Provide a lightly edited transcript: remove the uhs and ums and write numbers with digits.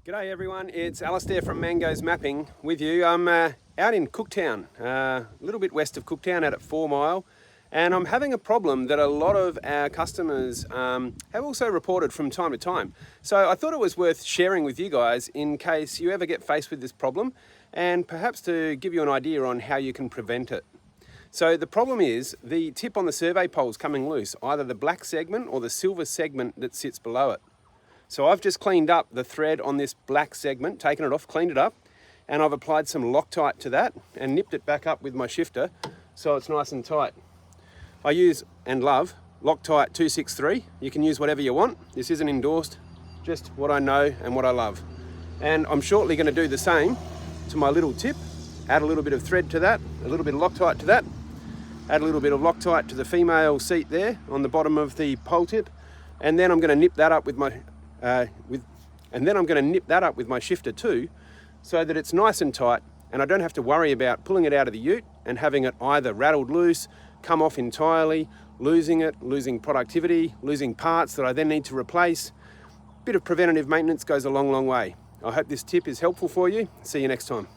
G'day everyone, it's Alistair from Mangoes Mapping with you. I'm out in Cooktown, a little bit west of Cooktown out at 4 Mile, and I'm having a problem that a lot of our customers have also reported from time to time. So I thought it was worth sharing with you guys in case you ever get faced with this problem and perhaps to give you an idea on how you can prevent it. So the problem is the tip on the survey pole is coming loose, either the black segment or the silver segment that sits below it. So I've just cleaned up the thread on this black segment, taken it off, cleaned it up, and I've applied some Loctite to that and nipped it back up with my shifter so it's nice and tight. I use and love Loctite 263. You can use whatever you want. This isn't endorsed, just what I know and what I love. And I'm shortly going to do the same to my little tip, add a little bit of thread to that, a little bit of Loctite to that, add a little bit of Loctite to the female seat there on the bottom of the pole tip, and then I'm going to nip that up with my shifter too, so that it's nice and tight and I don't have to worry about pulling it out of the ute and having it either rattled loose, come off entirely, losing it, losing productivity, losing parts that I then need to replace. A bit of preventative maintenance goes a long, long way. I hope this tip is helpful for you. See you next time.